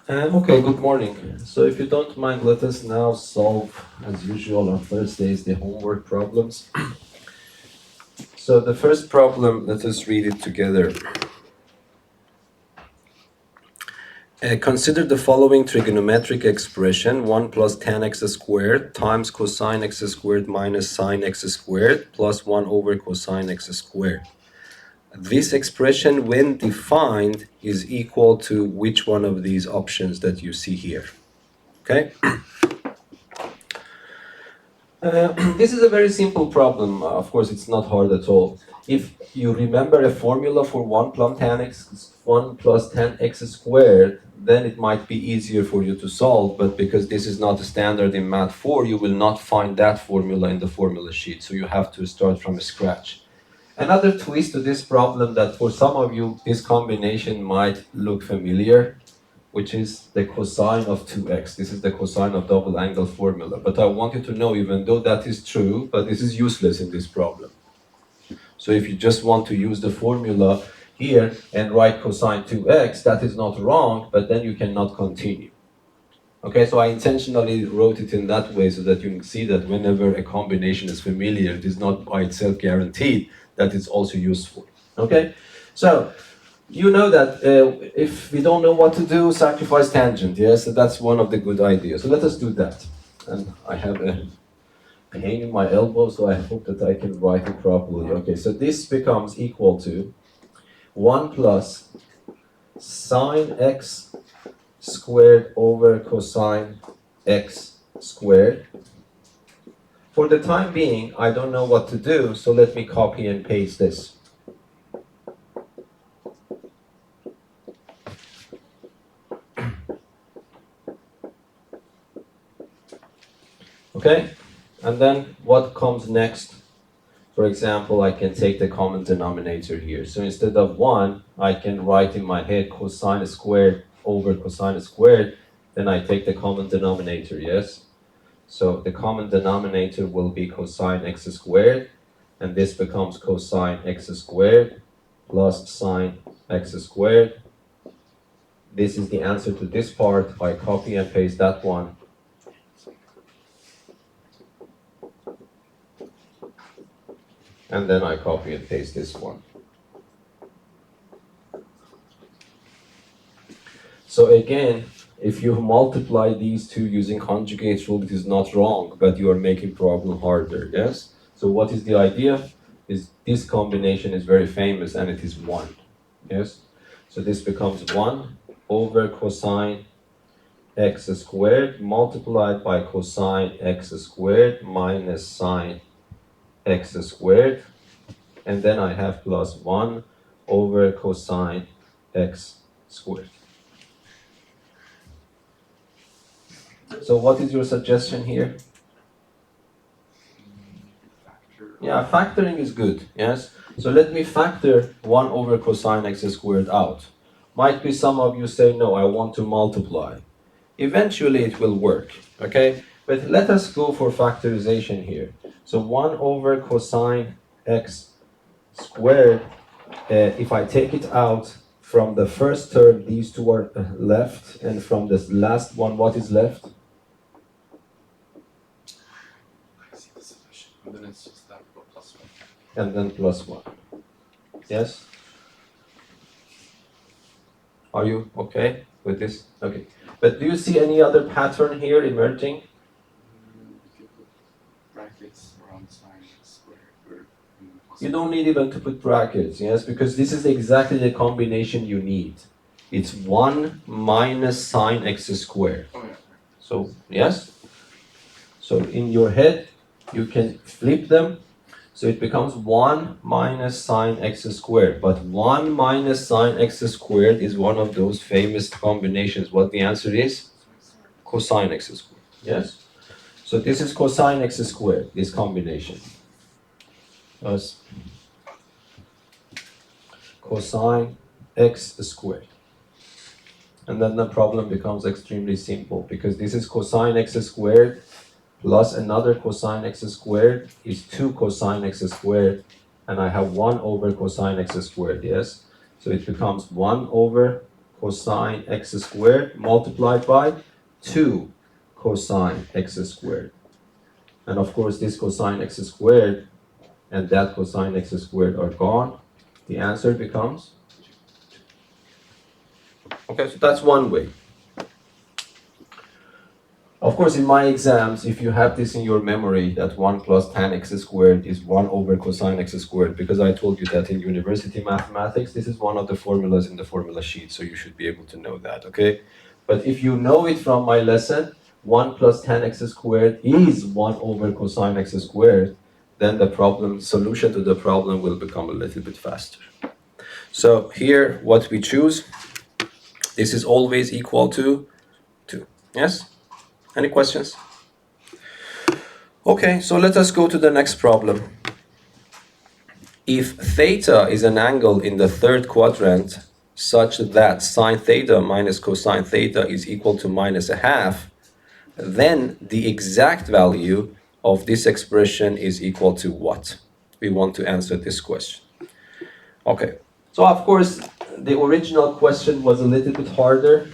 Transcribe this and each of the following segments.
Okay, good morning. So if you don't mind, let us now solve, as usual on Thursdays, the homework problems. So the first problem, let us read it together. Consider the following trigonometric expression: 1 plus tan x squared times cosine x squared minus sine x squared plus 1 over cosine x squared. This expression, when defined, is equal to which one of these options that you see here? Okay? This is a very simple problem. Of course, it's not hard at all. If you remember a formula for 1 plus tan x squared, then it might be easier for you to solve, but because this is not a standard in Math 4, you will not find that formula in the formula sheet, so you have to start from scratch. Another twist to this problem that for some of you, this combination might look familiar, which is the cosine of 2x. This is the cosine of double angle formula. But I want you to know, even though that is true, but this is useless in this problem. So if you just want to use the formula here and write cosine 2x, that is not wrong, but then you cannot continue. Okay, so I intentionally wrote it in that way so that you can see that whenever a combination is familiar, it is not by itself guaranteed that it's also useful. Okay, so you know that if we don't know what to do, sacrifice tangent. Yes, so that's one of the good ideas. So let us do that. And I have a pain in my elbow, so I hope that I can write it properly. Okay, so this becomes equal to 1 plus sine x squared over cosine x squared. For the time being, I don't know what to do, so let me copy and paste this. Okay? And then what comes next? For example, I can take the common denominator here. So instead of 1, I can write in my head cosine squared over cosine squared. Then I take the common denominator, yes? So the common denominator will be cosine x squared. And this becomes cosine x squared plus sine x squared. This is the answer to this part. I copy and paste that one. And then I copy and paste this one. So again, if you multiply these two using conjugate rule, it is not wrong, but you are making problem harder, yes? So what is the idea? Is this combination is very famous and it is 1, yes? So this becomes 1 over cosine x squared multiplied by cosine x squared minus sine x squared. And then I have plus 1 over cosine x squared. So what is your suggestion here? Yeah, factoring is good, yes? So let me factor 1 over cosine x squared out. Might be some of you say, no, I want to multiply. Eventually it will work, okay? But let us go for factorization here. So 1 over cosine x squared, if I take it out from the first term, these two are left, and from this last one, what is left? And then it's just that plus 1. And then plus 1. Yes? Are you okay with this? Okay. But do you see any other pattern here emerging? If you put brackets around sine squared or You don't need even to put brackets, yes? Because this is exactly the combination you need. It's 1 minus sine x squared. Oh yeah. So, yes? So in your head, you can flip them. So it becomes 1 minus sine x squared. But 1 minus sine x squared is one of those famous combinations. What the answer is? Cosine x squared. Yes? So this is cosine x squared, this combination. Thus, cosine x squared. And then the problem becomes extremely simple because this is cosine x squared plus another cosine x squared is 2 cosine x squared, and I have 1 over cosine x squared, yes? So it becomes 1 over cosine x squared multiplied by 2 cosine x squared. And of course, this cosine x squared and that cosine x squared are gone. The answer becomes, okay, so that's one way. Of course, in my exams, if you have this in your memory, that 1 plus tan x squared is 1 over cosine x squared, because I told you that in university mathematics, this is one of the formulas in the formula sheet, so you should be able to know that, okay? But if you know it from my lesson, 1 plus tan x squared is 1 over cosine x squared, then the solution to the problem will become a little bit faster. So here, what we choose, this is always equal to 2, yes? Any questions? Okay, so let us go to the next problem. If theta is an angle in the third quadrant such that sine theta minus cosine theta is equal to minus a half, then the exact value of this expression is equal to what? We want to answer this question. Okay, so of course, the original question was a little bit harder.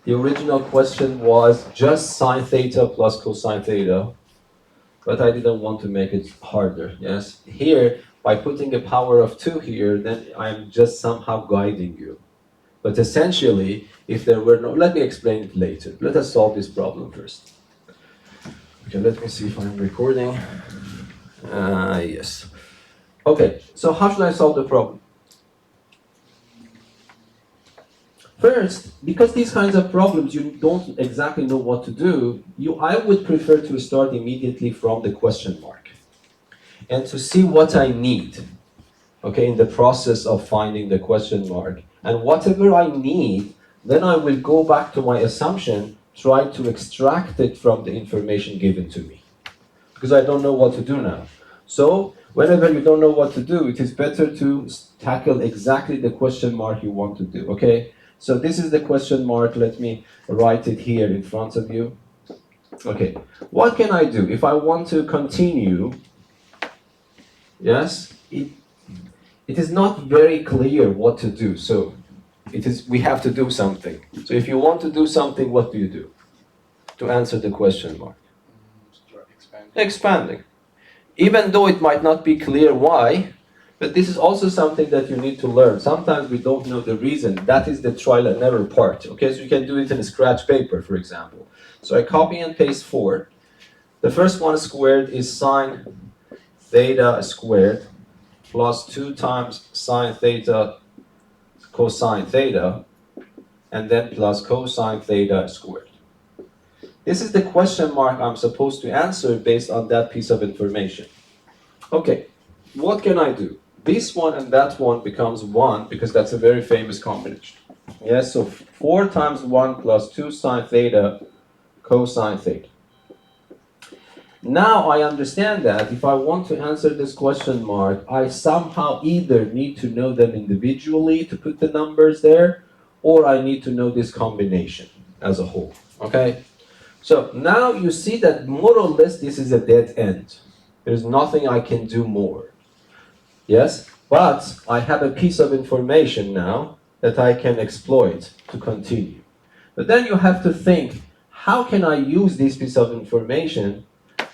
The original question was just sine theta plus cosine theta, but I didn't want to make it harder, yes? Here, by putting a power of 2 here, then I'm just somehow guiding you. But essentially, if there were no, let me explain it later. Let us solve this problem first. Okay, let me see if I'm recording. Yes. Okay, so how should I solve the problem? First, because these kinds of problems you don't exactly know what to do, I would prefer to start immediately from the question mark and to see what I need, okay, in the process of finding the question mark. And whatever I need, then I will go back to my assumption, try to extract it from the information given to me, because I don't know what to do now. So whenever you don't know what to do, it is better to tackle exactly the question mark you want to do, okay? So this is the question mark. Let me write it here in front of you. Okay, what can I do if I want to continue? Yes, it is not very clear what to do. So we have to do something. So if you want to do something, what do you do to answer the question mark? Expanding. Even though it might not be clear why, but this is also something that you need to learn. Sometimes we don't know the reason. That is the trial and error part. Okay, so you can do it in a scratch paper, for example. So I copy and paste 4. The first one squared is sine theta squared plus 2 times sine theta cosine theta, and then plus cosine theta squared. This is the question mark I'm supposed to answer based on that piece of information. Okay, what can I do? This one and that one becomes 1 because that's a very famous combination. Yes, so 4 times 1 plus 2 sine theta cosine theta. Now I understand that if I want to answer this question mark, I somehow either need to know them individually to put the numbers there, or I need to know this combination as a whole, okay? So now you see that more or less this is a dead end. There's nothing I can do more. Yes, but I have a piece of information now that I can exploit to continue. But then you have to think, how can I use this piece of information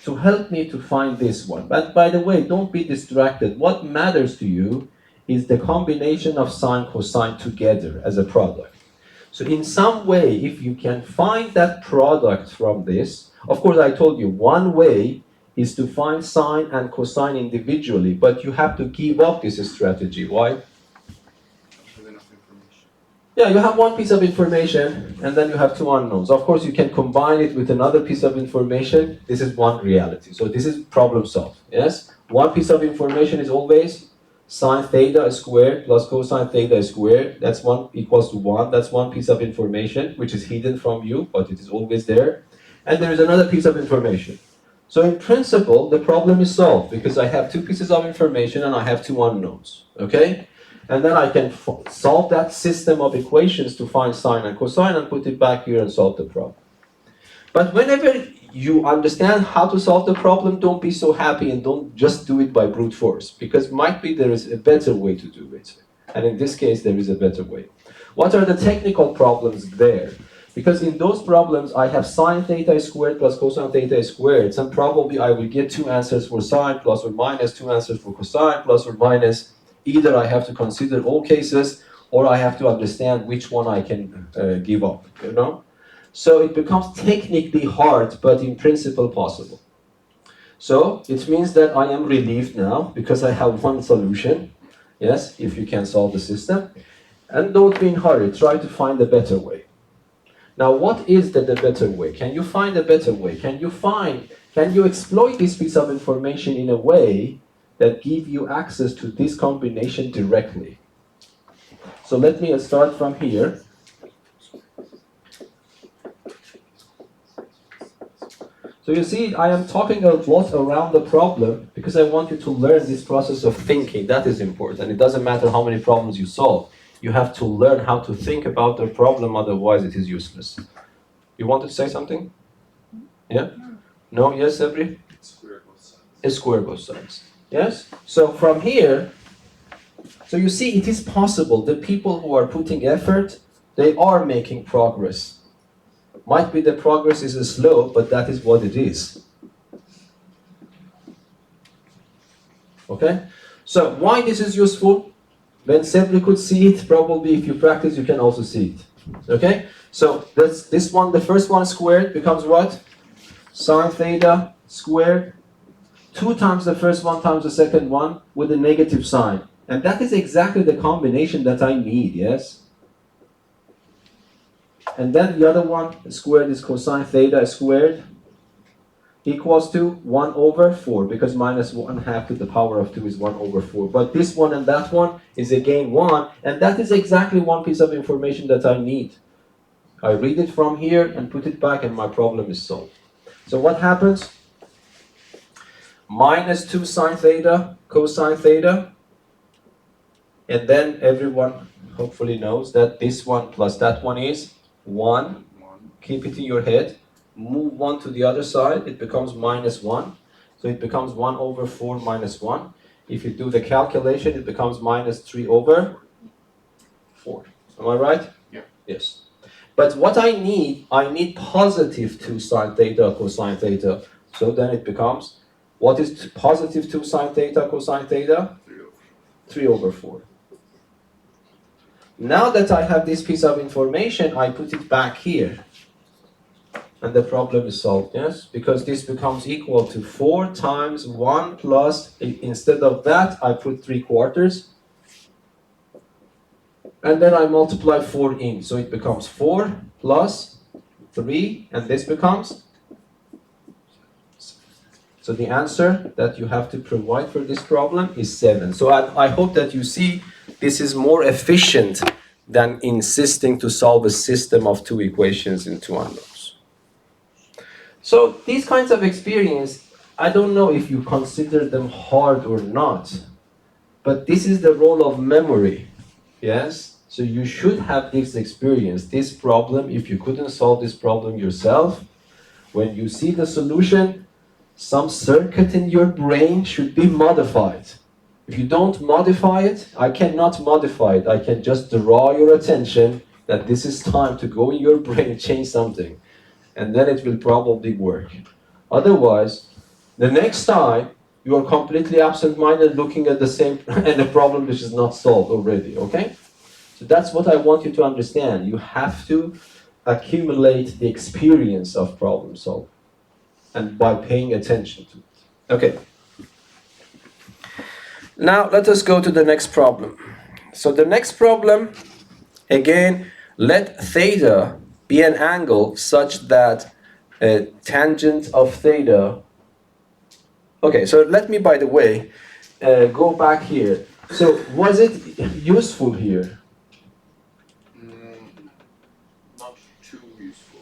to help me to find this one? But by the way, don't be distracted. What matters to you is the combination of sine cosine together as a product. So in some way, if you can find that product from this, of course I told you one way is to find sine and cosine individually, but you have to give up this strategy. Why? Yeah, you have one piece of information, and then you have 2 unknowns. Of course, you can combine it with another piece of information. This is one reality. So this is problem solved, yes? One piece of information is always sine theta squared plus cosine theta squared. That's 1 equals to 1. That's one piece of information, which is hidden from you, but it is always there. And there is another piece of information. So in principle, the problem is solved because I have 2 pieces of information and I have 2 unknowns, okay? And then I can solve that system of equations to find sine and cosine and put it back here and solve the problem. But whenever you understand how to solve the problem, don't be so happy and don't just do it by brute force, because might be there is a better way to do it. And in this case, there is a better way. What are the technical problems there? Because in those problems, I have sine theta squared plus cosine theta squared. And probably I will get two answers for sine, plus or minus, two answers for cosine, plus or minus. Either I have to consider all cases, or I have to understand which one I can give up, you know? So it becomes technically hard, but in principle possible. So it means that I am relieved now, because I have one solution. Yes, if you can solve the system. And don't be in a hurry, try to find a better way. Now, what is the better way? Can you find a better way? Can you exploit this piece of information in a way that give you access to this combination directly? So let me start from here. So you see, I am talking a lot around the problem because I want you to learn this process of thinking. That is important. It doesn't matter how many problems you solve. You have to learn how to think about the problem, otherwise it is useless. You wanted to say something? Yeah? No? Yes, Every? Square both sides. Square both sides. Yes? So from here, so you see it is possible. The people who are putting effort, they are making progress. Might be the progress is slow, but that is what it is. Okay? So why this is useful? When Sebri could see it, probably if you practice, you can also see it. Okay? So this one, the first one squared becomes what? Sine theta squared. 2 times the first one times the second one with a negative sign. And that is exactly the combination that I need, yes? And then the other one squared is cosine theta squared equals to 1 over 4, because minus 1/2 to the power of 2 is 1 over 4. But this one and that one is again 1, and that is exactly one piece of information that I need. I read it from here and put it back and my problem is solved. So what happens? Minus 2 sine theta, cosine theta, and then everyone hopefully knows that this one plus that one is 1. Keep it in your head. Move 1 to the other side, it becomes minus 1. So it becomes 1 over 4 minus 1. If you do the calculation, it becomes minus 3 over 4. Am I right? Yeah. Yes. But what I need positive 2 sine theta cosine theta. So then it becomes, what is positive 2 sine theta cosine theta? 3 over 4. Now that I have this piece of information, I put it back here. And the problem is solved, yes? Because this becomes equal to 4 times 1 plus, instead of that, I put 3/4. And then I multiply 4 in. So it becomes 4 plus 3, and this becomes? So the answer that you have to provide for this problem is 7. So I hope that you see this is more efficient than insisting to solve a system of 2 equations in 2 unknowns. So these kinds of experience, I don't know if you consider them hard or not, but this is the role of memory, yes? So you should have this experience, this problem. If you couldn't solve this problem yourself, when you see the solution, some circuit in your brain should be modified. If you don't modify it, I cannot modify it. I can just draw your attention that this is time to go in your brain and change something. And then it will probably work. Otherwise, the next time, you are completely absent-minded looking at the same and a problem which is not solved already, okay? So that's what I want you to understand. You have to accumulate the experience of problem solving, and by paying attention to it. Okay. Now let us go to the next problem. So the next problem, again, let theta be an angle such that a tangent of theta. Okay, so let me, by the way, go back here. So was it useful here? Not too useful.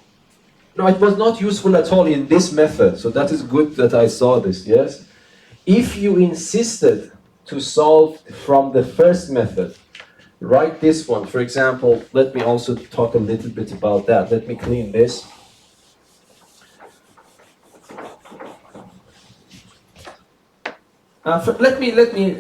No, it was not useful at all in this method. So that is good that I saw this, yes? If you insisted to solve from the first method, write this one. For example, let me also talk a little bit about that. Let me clean this. Let me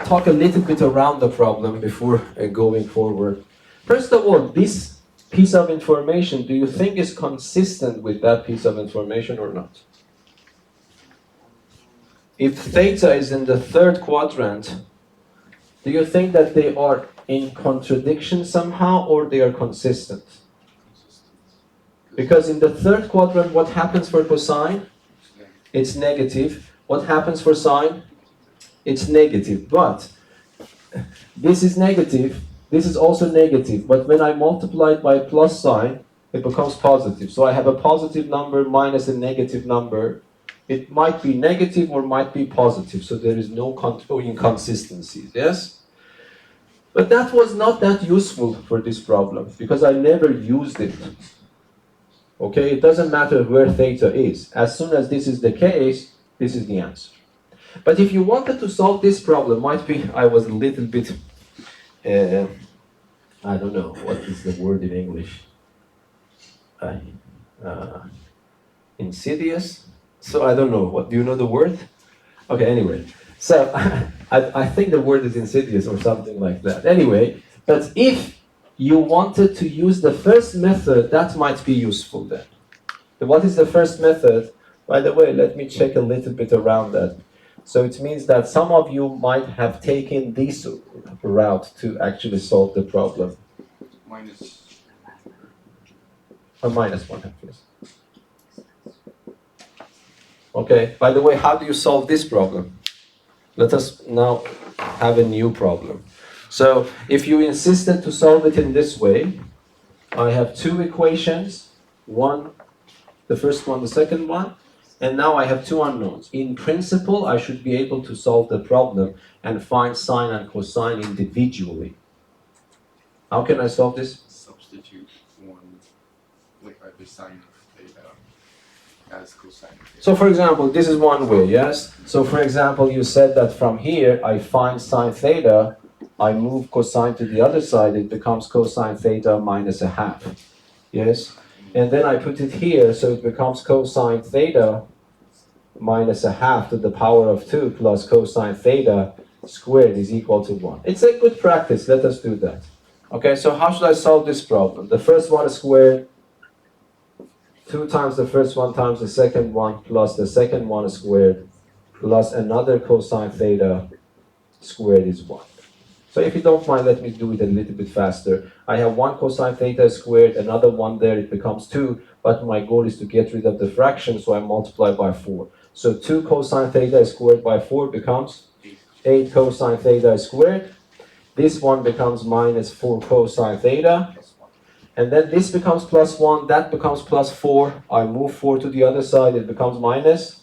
talk a little bit around the problem before going forward. First of all, this piece of information, do you think is consistent with that piece of information or not? If theta is in the third quadrant, do you think that they are in contradiction somehow or they are consistent? Because in the third quadrant, what happens for cosine? It's negative. What happens for sine? It's negative. But this is negative. This is also negative. But when I multiply it by a plus sign, it becomes positive. So I have a positive number minus a negative number. It might be negative or might be positive. So there is no inconsistencies. Yes? But that was not that useful for this problem because I never used it. Okay, it doesn't matter where theta is. As soon as this is the case, this is the answer. But if you wanted to solve this problem, might be I was a little bit, I don't know, what is the word in English? Insidious? So I don't know. What do you know the word? Okay, anyway. So I think the word is insidious or something like that. Anyway, but if you wanted to use the first method, that might be useful then. What is the first method? By the way, let me check a little bit around that. So it means that some of you might have taken this route to actually solve the problem. Minus. Or minus one, please. Okay, by the way, how do you solve this problem? Let us now have a new problem. So if you insisted to solve it in this way, I have two equations, one, the first one, the second one, and now I have two unknowns. In principle, I should be able to solve the problem and find sine and cosine individually. How can I solve this? Substitute one with the sine of theta as cosine of theta. So for example, this is one way, yes? So for example, you said that from here, I find sine theta, I move cosine to the other side, it becomes cosine theta minus a half, yes? And then I put it here, so it becomes cosine theta minus a half to the power of 2 plus cosine theta squared is equal to 1. It's a good practice, let us do that. Okay, so how should I solve this problem? The first one is squared, 2 times the first one times the second one plus the second one squared plus another cosine theta squared is 1. So if you don't mind, let me do it a little bit faster. I have 1 cosine theta squared, another 1 there, it becomes 2, but my goal is to get rid of the fraction, so I multiply by 4. So 2 cosine theta squared by 4 becomes 8 cosine theta squared. This one becomes minus 4 cosine theta. And then this becomes plus 1, that becomes plus 4. I move 4 to the other side, it becomes minus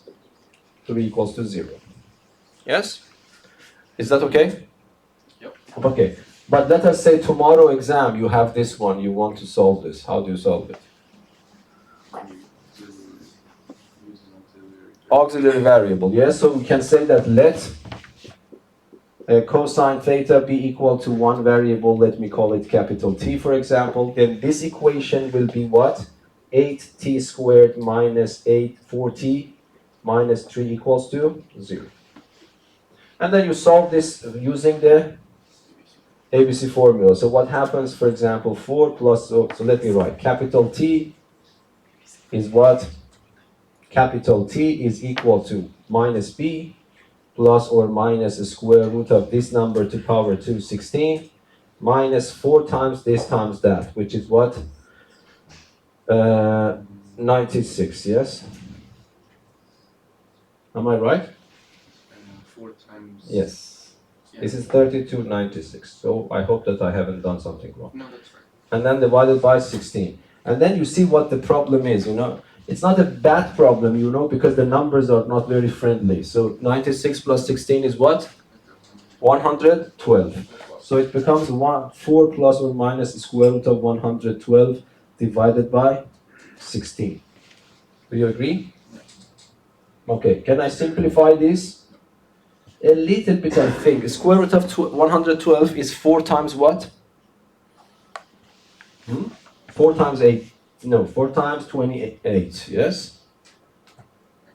3 equals to 0. Yes? Is that okay? Yep. Okay. But let us say tomorrow exam, you have this one, you want to solve this. How do you solve it? Auxiliary variable, yes? So we can say that let cosine theta be equal to one variable, let me call it capital T, for example. Then this equation will be what? 8t squared minus 4t minus 3 equals to 0. And then you solve this using the ABC formula. So what happens, for example, 4 plus, so let me write, capital T is what? Capital T is equal to minus b plus or minus a square root of this number to power 2, 16, minus 4 times this times that, which is what? 96, yes? Am I right? 4 times. Yes. Yeah. This is 3296. So I hope that I haven't done something wrong. No, that's right. And then divided by 16. And then you see what the problem is, you know. It's not a bad problem, you know, because the numbers are not very friendly. So 96 plus 16 is what? 112. So it becomes 4 plus or minus the square root of 112 divided by 16. Do you agree? Okay, can I simplify this? A little bit, I think. The square root of 112 is 4 times what? 4 times 8. No, 4 times 28, yes?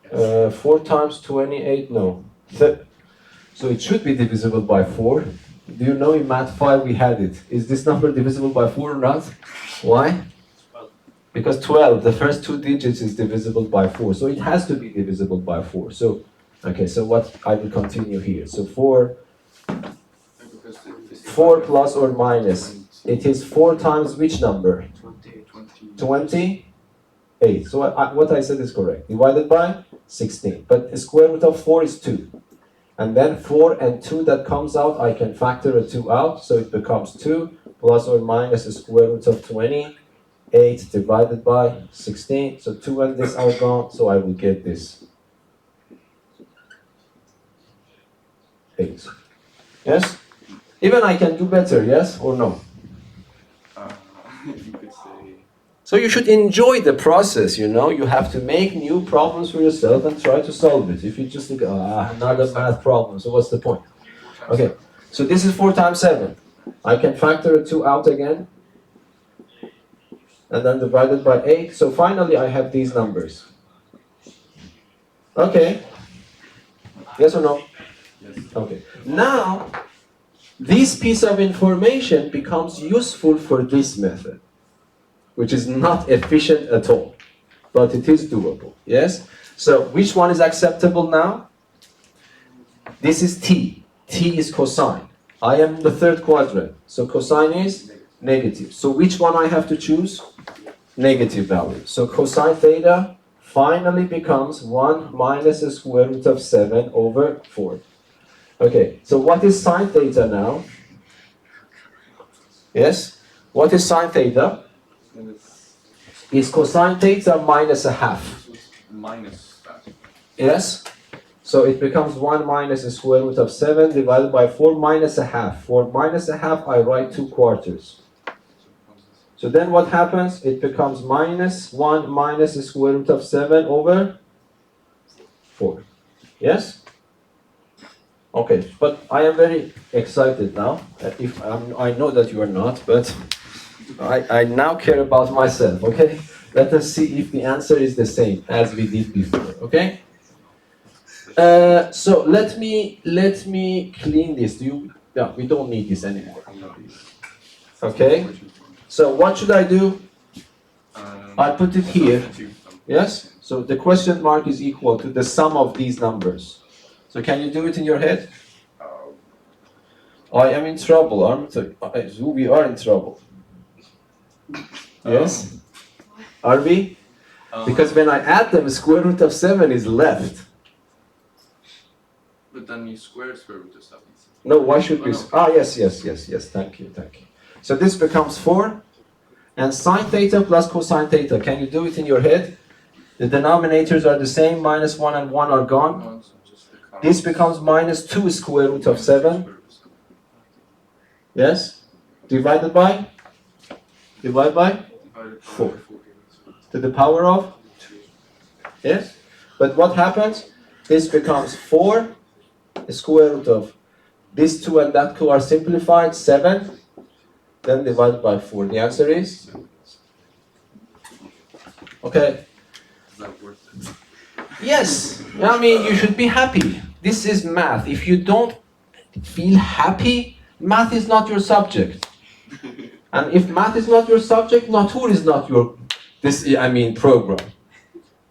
4 times 28, no. So it should be divisible by 4. Do you know in Ma4 we had it? Is this number divisible by 4 or not? Why? Because 12, the first two digits is divisible by 4, so it has to be divisible by 4. So, okay, so what, I will continue here. So 4 plus or minus, it is 4 times which number? 28. So what I said is correct. Divided by 16. But the square root of 4 is 2. And then 4 and 2 that comes out, I can factor a 2 out, so it becomes 2 plus or minus the square root of 28 divided by 16. So 2 and this are gone, so I will get this 8. Yes? Even I can do better, yes or no? You could say. So you should enjoy the process, you know. You have to make new problems for yourself and try to solve it. If you just think, another math problem, so what's the point? Okay, so this is 4 times 7. I can factor a 2 out again. And then divided by 8. So finally I have these numbers. Okay. Yes or no? Yes. Okay. Now, this piece of information becomes useful for this method, which is not efficient at all, but it is doable. Yes? So which one is acceptable now? This is t. T is cosine. I am in the third quadrant. So cosine is negative. So which one I have to choose? Negative value. So cosine theta finally becomes 1 minus the square root of 7 over 4. Okay, so what is sine theta now? Yes? What is sine theta? Is cosine theta minus a half. Minus that. Yes? So it becomes 1 minus the square root of 7 divided by 4 minus a half. For minus a half, I write 2 quarters. So then what happens? It becomes minus 1 minus the square root of 7 over 4. Yes? Okay, but I am very excited now. I know that you are not, but I now care about myself, okay? Let us see if the answer is the same as we did before, okay? So let me clean this. Yeah, we don't need this anymore. Okay? So what should I do? I put it here. Yes? So the question mark is equal to the sum of these numbers. So can you do it in your head? I am in trouble, aren't I? We are in trouble. Yes? Are we? Because when I add them, square root of 7 is left. But then you square root of 7. No, why should we? No. Yes. Thank you. So this becomes 4. And sine theta plus cosine theta. Can you do it in your head? The denominators are the same. Minus 1 and 1 are gone. This becomes minus 2 square root of 7. Yes? Divided by? Divided by? 4. To the power of? Yes? But what happens? This becomes 4 square root of these 2 and that 2 are simplified, 7. Then divided by 4. The answer is? Okay. Is that worth it? Yes. I mean, you should be happy. This is math. If you don't feel happy, math is not your subject. And if math is not your subject, Natur is not your program.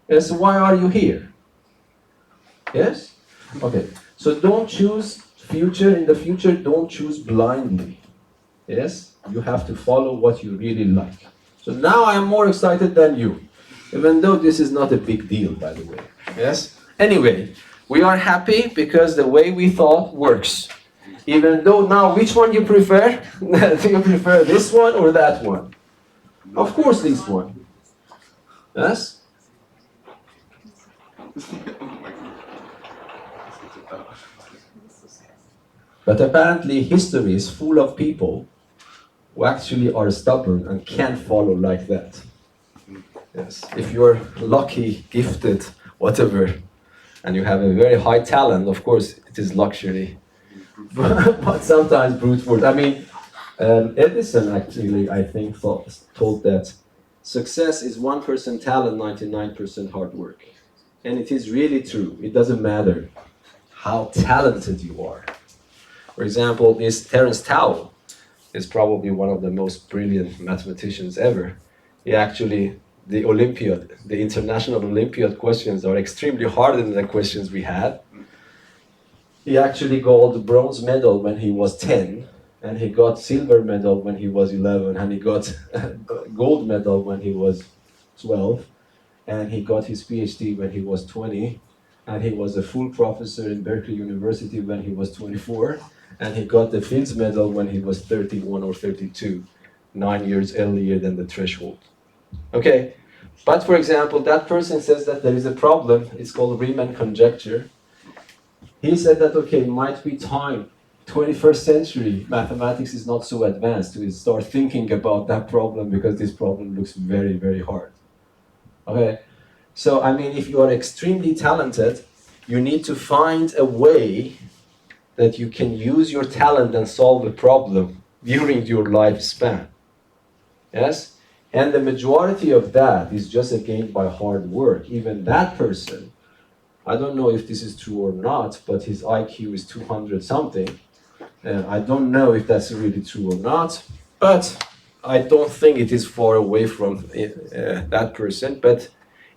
Yes, why are you here? Yes? Okay. So don't choose in the future, don't choose blindly. Yes? You have to follow what you really like. So now I am more excited than you. Even though this is not a big deal, by the way. Yes? Anyway, we are happy because the way we thought works. Even though now, which one you prefer? Do you prefer this one or that one? Of course this one. Yes? But apparently history is full of people who actually are stubborn and can't follow like that. Yes. If you're lucky, gifted, whatever, and you have a very high talent, of course it is luxury. But sometimes brute force. I mean, Edison actually, I think, told that success is 1% talent, 99% hard work. And it is really true. It doesn't matter how talented you are. For example, this Terence Tao is probably one of the most brilliant mathematicians ever. He actually, the Olympiad, the International Olympiad questions are extremely harder than the questions we had. He actually got the bronze medal when he was 10, and he got silver medal when he was 11, and he got gold medal when he was 12, and he got his PhD when he was 20, and he was a full professor in Berkeley University when he was 24, and he got the Fields Medal when he was 31 or 32, 9 years earlier than the threshold. Okay, but for example, that person says that there is a problem, it's called Riemann conjecture. He said that, okay, it might be time, 21st century, mathematics is not so advanced to start thinking about that problem because this problem looks very, very hard. Okay, so I mean, if you are extremely talented, you need to find a way that you can use your talent and solve a problem during your lifespan. Yes? And the majority of that is just gained by hard work. Even that person, I don't know if this is true or not, but his IQ is 200 something. I don't know if that's really true or not, but I don't think it is far away from that person. But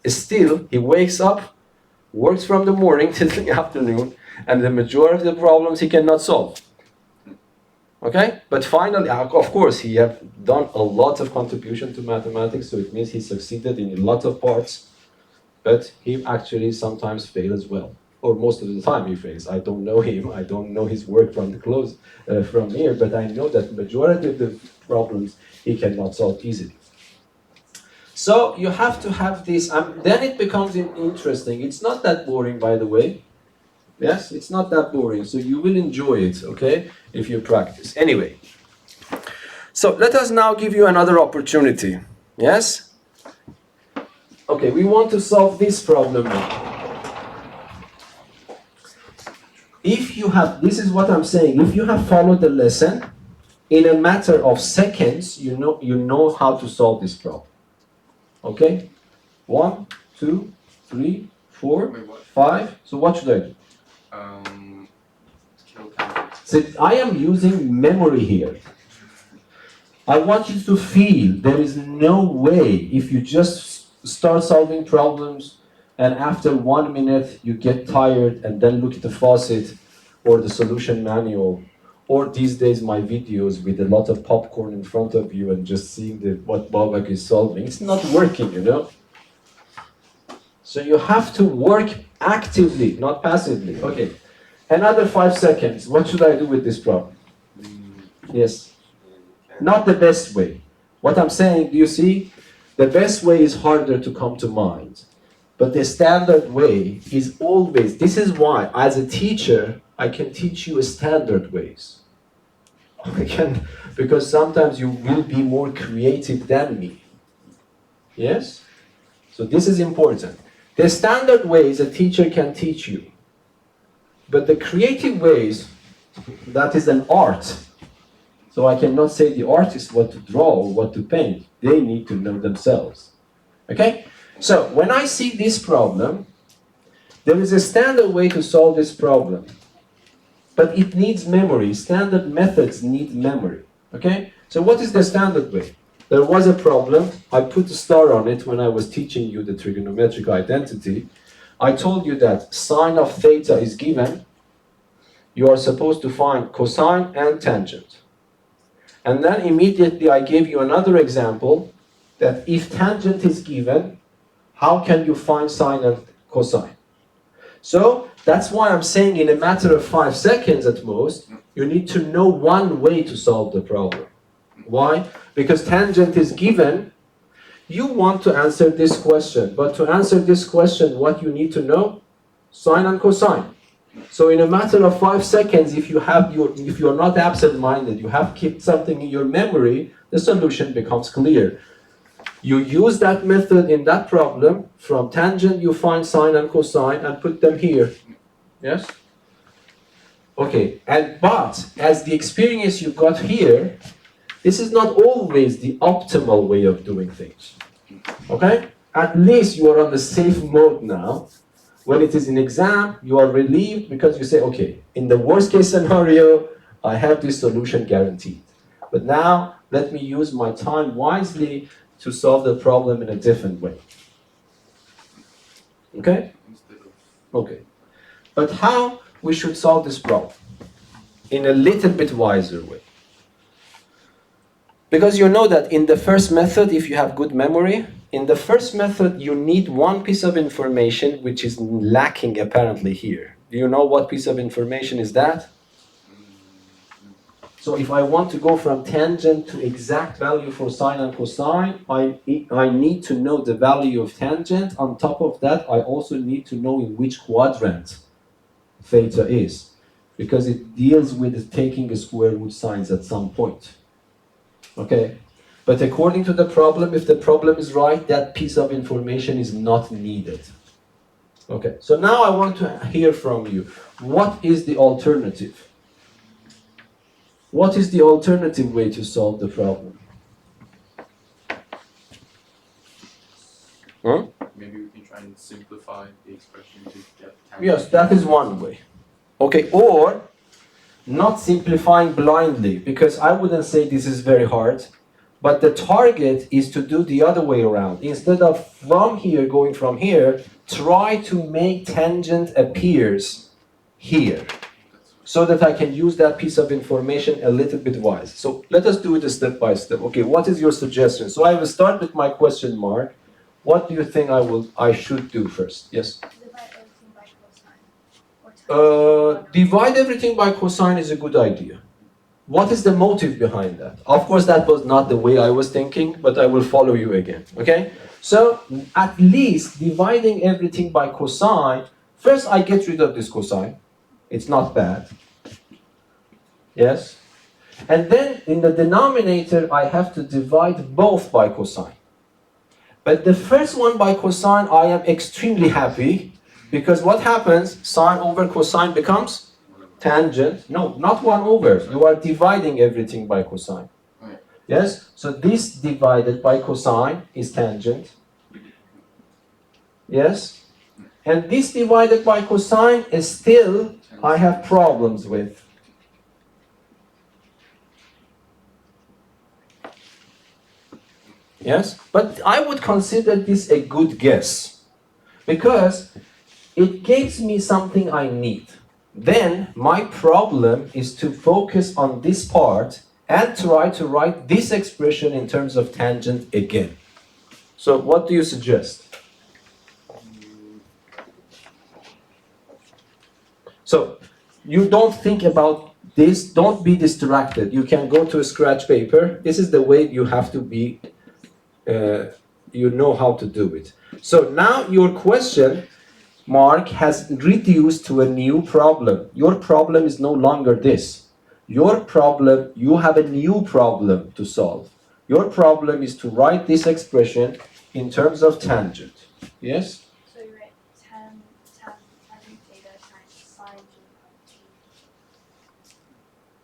still, he wakes up, works from the morning till the afternoon, and the majority of the problems he cannot solve. Okay? But finally, of course, he have done a lot of contribution to mathematics, so it means he succeeded in a lot of parts, but he actually sometimes fails as well. Or most of the time he fails. I don't know him, I don't know his work from from here, but I know that the majority of the problems he cannot solve easily. So you have to have this, then it becomes interesting. It's not that boring, by the way. Yes, it's not that boring, so you will enjoy it, okay, if you practice. Anyway, so let us now give you another opportunity. Yes? Okay, we want to solve this problem now. If you have, this is what I'm saying, if you have followed the lesson, in a matter of seconds, you know how to solve this problem. Okay? 1, 2, 3, 4, 5. So what should I do? So I am using memory here. I want you to feel there is no way if you just start solving problems and after 1 minute you get tired and then look at the faucet or the solution manual, or these days my videos with a lot of popcorn in front of you and just seeing what Babak is solving. It's not working, you know. So you have to work actively, not passively. Okay. Another 5 seconds. What should I do with this problem? Yes. Not the best way. What I'm saying, do you see? The best way is harder to come to mind. But the standard way is always, this is why, as a teacher, I can teach you standard ways. Because sometimes you will be more creative than me. Yes? So this is important. The standard ways a teacher can teach you. But the creative ways, that is an art. So I cannot say the artist what to draw or what to paint. They need to know themselves. Okay? So when I see this problem, there is a standard way to solve this problem. But it needs memory. Standard methods need memory. Okay? So what is the standard way? There was a problem. I put a star on it when I was teaching you the trigonometric identity. I told you that sine of theta is given. You are supposed to find cosine and tangent. And then immediately I gave you another example that if tangent is given, how can you find sine and cosine? So that's why I'm saying in a matter of 5 seconds at most, you need to know one way to solve the problem. Why? Because tangent is given. You want to answer this question, but to answer this question, what you need to know? Sine and cosine. So in a matter of 5 seconds, if you are not absent-minded, you have kept something in your memory, the solution becomes clear. You use that method in that problem. From tangent, you find sine and cosine and put them here. Yes? Okay, but as the experience you got here, this is not always the optimal way of doing things. Okay? At least you are on the safe mode now. When it is an exam, you are relieved because you say, okay, in the worst case scenario, I have this solution guaranteed. But now, let me use my time wisely to solve the problem in a different way. Okay? Instead of Okay. But how we should solve this problem? In a little bit wiser way. Because you know that in the first method, if you have good memory, in the first method you need one piece of information which is lacking apparently here. Do you know what piece of information is that? So if I want to go from tangent to exact value for sine and cosine, I need to know the value of tangent. On top of that, I also need to know in which quadrant theta is, because it deals with taking a square root signs at some point. Okay? But according to the problem, if the problem is right, that piece of information is not needed. Okay, so now I want to hear from you. What is the alternative? What is the alternative way to solve the problem? Huh? maybe we can try and simplify the expression to get tangent. Yes, that is one way. Okay, or not simplifying blindly, because I wouldn't say this is very hard, but the target is to do the other way around. Instead of from here, going from here, try to make tangent appears here, so that I can use that piece of information a little bit wise. So let us do it step by step. Okay, what is your suggestion? So I will start with my question mark. What do you think I should do first? Yes? Divide everything by cosine. Or times Divide everything by cosine is a good idea. What is the motive behind that? Of course, that was not the way I was thinking, but I will follow you again. Okay? So at least dividing everything by cosine, first I get rid of this cosine. It's not bad. Yes? And then in the denominator, I have to divide both by cosine. But the first one by cosine, I am extremely happy, because what happens? Sine over cosine becomes tangent. No, not 1 over. You are dividing everything by cosine. Yes? So this divided by cosine is tangent. Yes? And this divided by cosine is still, I have problems with. Yes? But I would consider this a good guess, because it gives me something I need. Then my problem is to focus on this part and try to write this expression in terms of tangent again. So what do you suggest? So you don't think about this, don't be distracted. You can go to a scratch paper. This is the way you have to be, you know how to do it. So now your question, Mark, has reduced to a new problem. Your problem is no longer this. Your problem, you have a new problem to solve. Your problem is to write this expression in terms of tangent. Yes? So you write tan theta times sine t.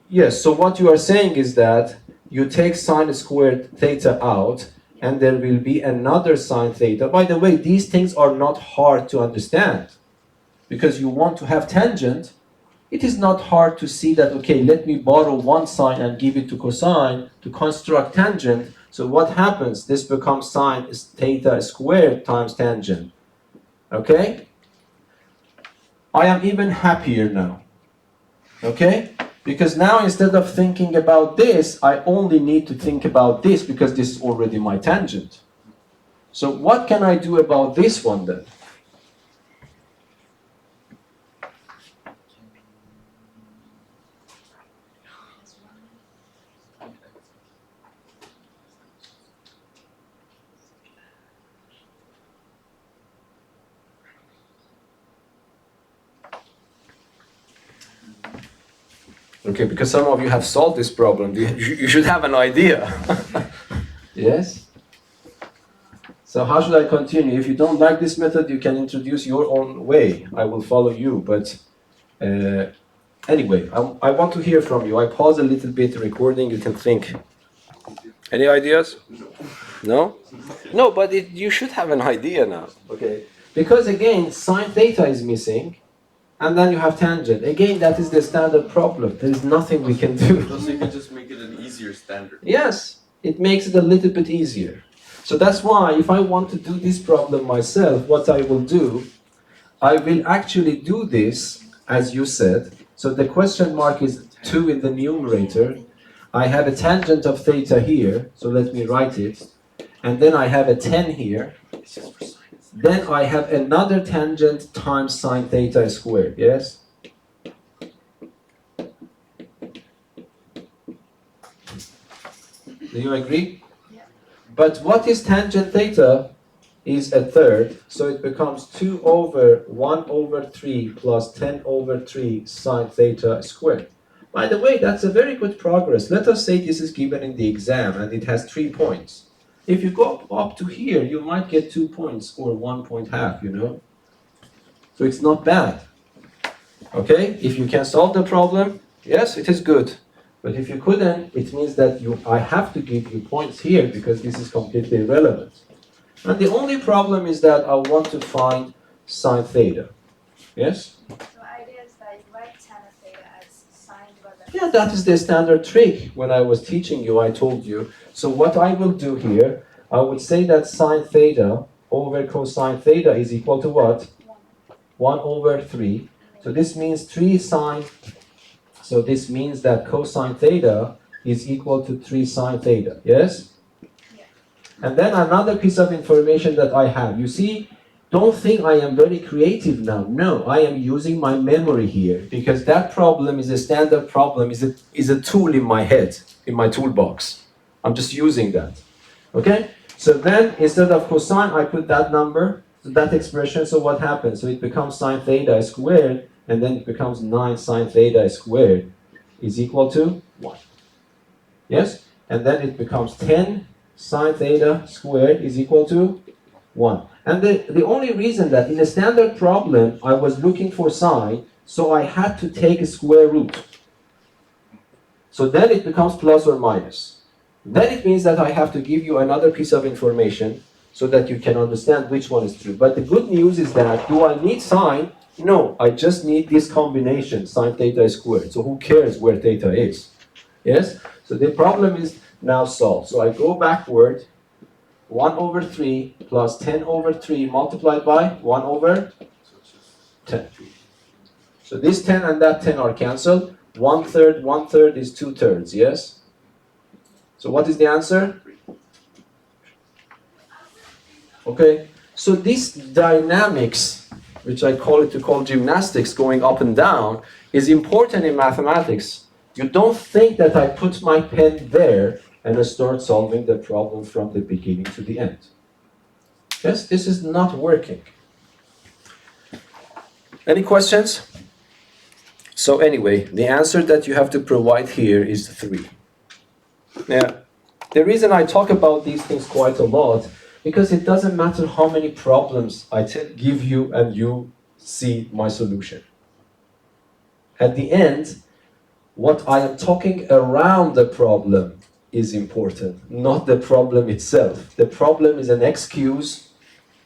Yes, so what you are saying is that you take sine squared theta out, and there will be another sine theta. By the way, these things are not hard to understand, because you want to have tangent. It is not hard to see that, okay, let me borrow one sine and give it to cosine to construct tangent. So what happens? This becomes sine theta squared times tangent. Okay? I am even happier now. Okay? Because now instead of thinking about this, I only need to think about this, because this is already my tangent. So what can I do about this one then? Okay, because some of you have solved this problem. You should have an idea. Yes? So how should I continue? If you don't like this method, you can introduce your own way. I will follow you. But anyway, I want to hear from you. I pause a little bit recording. You can think. Any ideas? No? No, but you should have an idea now. Okay. Because again, sine theta is missing. and then you have tangent. Again, that is the standard problem. There is nothing we can do. So you can just make it an easier standard. Yes, it makes it a little bit easier. So that's why if I want to do this problem myself, what I will do, I will actually do this as you said. So the question mark is 2 in the numerator. I have a tangent of theta here, so let me write it. And then I have a 10 here. Then I have another tangent times sine theta squared, yes? Do you agree? Yeah. But what is tangent theta is a third, so it becomes 2 over 1 over 3 plus 10 over 3 sine theta squared. By the way, that's a very good progress. Let us say this is given in the exam and it has 3 points. If you go up to here, you might get 2 points or 1 point half, you know. So it's not bad. Okay, if you can solve the problem, yes, it is good. But if you couldn't, it means that I have to give you points here because this is completely irrelevant. And the only problem is that I want to find sine theta. Yes? So the idea is that you write tan of theta as sine divided by Yeah, that is the standard trick. When I was teaching you, I told you. So what I will do here, I would say that sine theta over cosine theta is equal to what? 1 over 3. So this means 3 sine. So this means that cosine theta is equal to 3 sine theta. Yes? And then another piece of information that I have. You see, don't think I am very creative now. No, I am using my memory here because that problem is a standard problem, is a tool in my head, in my toolbox. I'm just using that. Okay? So then instead of cosine, I put that number, that expression. So what happens? So it becomes sine theta squared, and then it becomes 9 sine theta squared is equal to 1. Yes? And then it becomes 10 sine theta squared is equal to 1. And the only reason that in a standard problem I was looking for sine, so I had to take a square root. So then it becomes plus or minus. Then it means that I have to give you another piece of information so that you can understand which one is true. But the good news is that, do I need sine? No, I just need this combination, sine theta squared. So who cares where theta is? Yes? So the problem is now solved. So I go backward, 1 over 3 plus 10 over 3 multiplied by 1 over 10. So this 10 and that 10 are cancelled. 1/3 is 2/3, yes? So what is the answer? Okay, so this dynamics, which I call gymnastics, going up and down, is important in mathematics. You don't think that I put my pen there and I start solving the problem from the beginning to the end. Yes, this is not working. Any questions? So anyway, the answer that you have to provide here is 3. Now, the reason I talk about these things quite a lot, because it doesn't matter how many problems I give you and you see my solution. At the end, what I am talking around the problem is important, not the problem itself. The problem is an excuse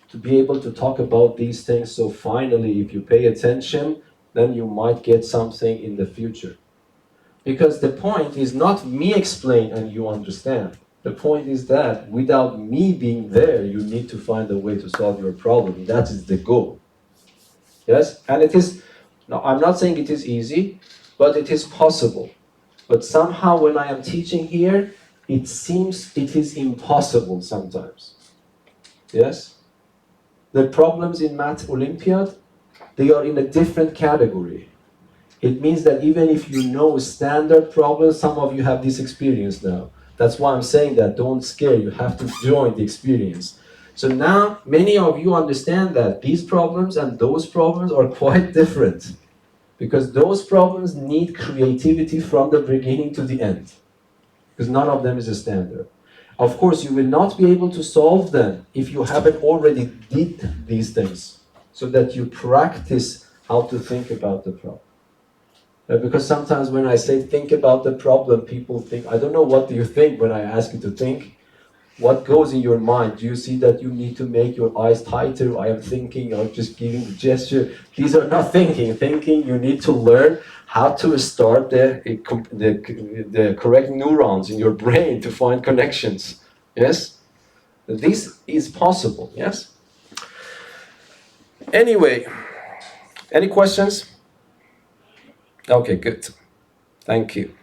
to be able to talk about these things, so finally, if you pay attention, then you might get something in the future. Because the point is not me explain and you understand. The point is that without me being there, you need to find a way to solve your problem. That is the goal. Yes? And it is, no, I'm not saying it is easy, but it is possible. But somehow when I am teaching here, it seems it is impossible sometimes. Yes? The problems in Math Olympiad, they are in a different category. It means that even if you know standard problems, some of you have this experience now. That's why I'm saying that, don't scare, you have to join the experience. So now, many of you understand that these problems and those problems are quite different. Because those problems need creativity from the beginning to the end. Because none of them is a standard. Of course, you will not be able to solve them if you haven't already did these things. So that you practice how to think about the problem. Because sometimes when I say think about the problem, people think, I don't know what do you think when I ask you to think. What goes in your mind? Do you see that you need to make your eyes tighter? I am thinking, or just giving the gesture. These are not thinking. Thinking, you need to learn how to start the correct neurons in your brain to find connections. Yes? This is possible, yes? Anyway, any questions? Okay, good. Thank you.